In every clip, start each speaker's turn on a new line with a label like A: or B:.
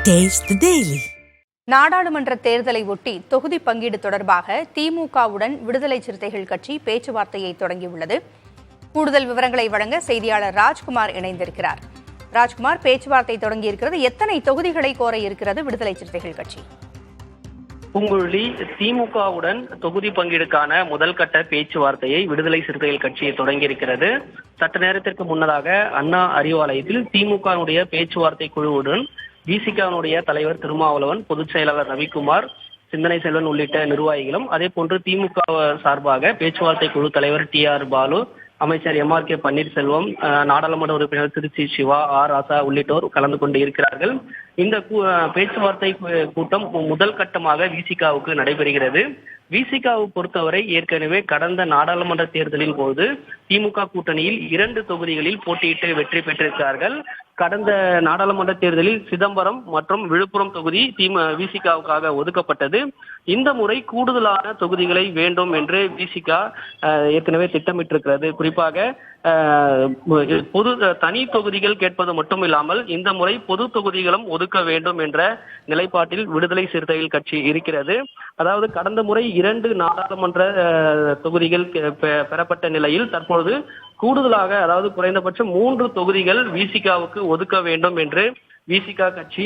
A: Taste the Daily.
B: நாடாளுமன்ற தேர்தலை ஒட்டி தொகுதி பங்கீடு தொடர்பாக திமுகவுடன் விடுதலை சிறுத்தைகள் கட்சி பேச்சுவார்த்தையை தொடங்கியுள்ளது. கூடுதல் விவரங்களை வழங்க செய்தியாளர் ராஜ்குமார் இணைந்திருக்கிறார். ராஜ்குமார், பேச்சுவார்த்தை தொடங்கியிருக்கிறது. எத்தனை தொகுதிகளை கோர இருக்கிறது விடுதலை சிறுத்தைகள் கட்சி?
C: பூங்குழலி, திமுகவுடன் தொகுதி பங்கீடுக்கான முதல் கட்ட பேச்சுவார்த்தையை விடுதலை சிறுத்தைகள் கட்சியை தொடங்கியிருக்கிறது. சற்று நேரத்திற்கு முன்னதாக அண்ணா அறிவாலயத்தில் திமுகவுடைய பேச்சுவார்த்தை குழுவுடன் விசிகனுடைய தலைவர் திருமாவளவன், பொதுச் செயலாளர் ரவிக்குமார், சிந்தனை செல்வன் உள்ளிட்ட நிர்வாகிகளும், அதே போன்று திமுக சார்பாக பேச்சுவார்த்தை குழு தலைவர் TR பாலு, அமைச்சர் MRK பன்னீர்செல்வம், நாடாளுமன்ற உறுப்பினர் திருச்சி சிவா, ராசா உள்ளிட்டோர் கலந்து கொண்டு இருக்கிறார்கள். இந்த பேச்சுவார்த்தை கூட்டம் முதல் கட்டமாக விசிகாவுக்கு நடைபெறுகிறது. விசிகாவை பொறுத்தவரை ஏற்கனவே கடந்த நாடாளுமன்ற தேர்தலின் போது திமுக கூட்டணியில் 2 தொகுதிகளில் போட்டியிட்டு வெற்றி பெற்றிருக்கிறார்கள். கடந்த நாடாளுமன்ற தேர்தலில் சிதம்பரம் மற்றும் விழுப்புரம் தொகுதி விசிகாவுக்காக ஒதுக்கப்பட்டது. இந்த முறை கூடுதலான தொகுதிகளை வேண்டும் என்று விசிகா ஏற்கனவே திட்டமிட்டிருக்கிறது. குறிப்பாக பொது தனி தொகுதிகள் கேட்பது மட்டும் இல்லாமல் இந்த முறை பொது தொகுதிகளும் ஒதுக்க வேண்டும் என்ற நிலைப்பாட்டில் விடுதலை சிறுத்தைகள் கட்சி இருக்கிறது. அதாவது கடந்த முறை 2 நாடாளுமன்ற தொகுதிகள் பெறப்பட்ட நிலையில் தற்பொழுது கூடுதலாக, அதாவது குறைந்தபட்சம் 3 தொகுதிகள் விசிகாவுக்கு ஒதுக்க வேண்டும் என்று விசிகா கட்சி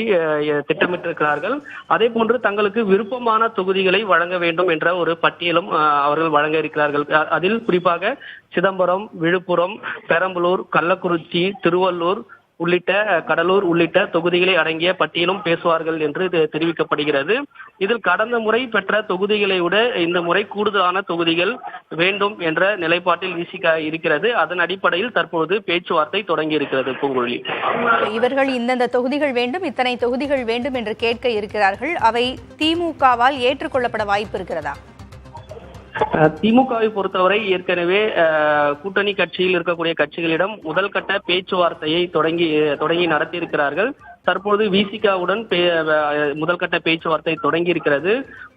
C: திட்டமிட்டிருக்கிறார்கள். அதே போன்று தங்களுக்கு விருப்பமான தொகுதிகளை வழங்க வேண்டும் என்ற ஒரு பட்டியலும் அவர்கள் வழங்க இருக்கிறார்கள். அதில் குறிப்பாக சிதம்பரம், விழுப்புரம், பெரம்பலூர், கள்ளக்குறிச்சி, திருவள்ளூர் உள்ளிட்ட கடலூர் உள்ளிட்ட தொகுதிகளை அடங்கிய பட்டியலும் பேசுவார்கள் என்று தெரிவிக்கப்படுகிறது. இதில் கடந்த முறை பெற்ற தொகுதிகளை விட இந்த முறை கூடுதலான தொகுதிகள் வேண்டும் என்ற நிலைப்பாட்டில் விசிகா இருக்கிறது. அதன் அடிப்படையில் தற்போது பேச்சுவார்த்தை தொடங்கி இருக்கிறது. பூங்குழலி,
B: இவர்கள் இந்தந்த தொகுதிகள் வேண்டும், இத்தனை தொகுதிகள் வேண்டும் என்று கேட்க இருக்கிறார்கள். அவை திமுகவால் ஏற்றுக்கொள்ளப்பட வாய்ப்பு இருக்கிறதா?
C: திமுகவை பொறுத்தவரை ஏற்கனவே கூட்டணி கட்சியில் இருக்கக்கூடிய கட்சிகளிடம் முதல் கட்ட பேச்சுவார்த்தையை தொடங்கி நடத்தியிருக்கிறார்கள். தற்போது விசிகாவுடன் முதல் கட்ட பேச்சுவார்த்தை தொடங்கி இருக்கிறது.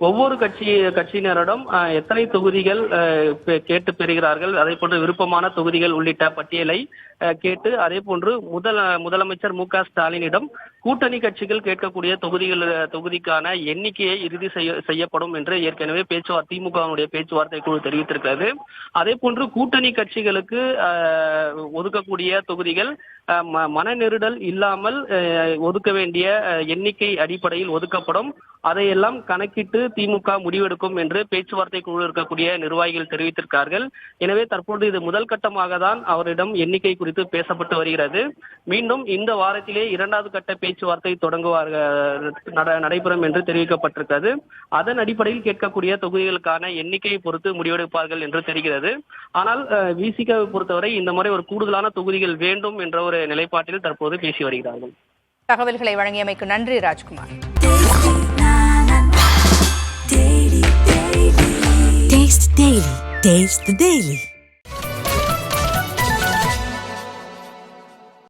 C: ஒவ்வொரு கட்சியினரிடம் எத்தனை தொகுதிகள் கேட்டு பெறுகிறார்கள், அதே போன்று விருப்பமான தொகுதிகள் உள்ளிட்ட பட்டியலை கேட்டு, அதே போன்று முதலமைச்சர் MK ஸ்டாலினிடம் கூட்டணி கட்சிகள் கேட்கக்கூடிய தொகுதிக்கான எண்ணிக்கையை இறுதி செய்யப்படும் என்று ஏற்கனவே திமுகவுடைய பேச்சுவார்த்தை குழு தெரிவித்திருக்கிறது. அதே போன்று கூட்டணி கட்சிகளுக்கு ஒதுக்கக்கூடிய தொகுதிகள் மன நெருடல் இல்லாமல் ஒதுக்க வேண்டிய எண்ணிக்கை அடிப்படையில் ஒதுக்கப்படும். அதையெல்லாம் கணக்கிட்டு திமுக முடிவெடுக்கும் என்று பேச்சுவார்த்தை குழு இருக்கக்கூடிய நிர்வாகிகள் தெரிவித்திருக்கிறார்கள். எனவே தற்போது இது முதல் கட்டமாக தான் அவரிடம் எண்ணிக்கை குறித்து பேசப்பட்டு வருகிறது. மீண்டும் இந்த வாரத்திலே 2வது கட்ட பேச்சுவார்த்தை நடைபெறும் என்று தெரிவிக்கப்பட்டிருக்கிறது. அதன் அடிப்படையில் கேட்கக்கூடிய தொகுதிகளுக்கான எண்ணிக்கையை பொறுத்து முடிவெடுப்பார்கள் என்று தெரிகிறது. ஆனால் விசிகாவை பொறுத்தவரை இந்த முறை ஒரு கூடுதலான தொகுதிகள் வேண்டும் என்ற ஒரு நிலைப்பாட்டில் தற்போது பேசி வருகிறார்கள்.
B: தகவல்களை வழங்கியமைக்கு நன்றி ராஜ்குமார்.
A: Taste the Daily.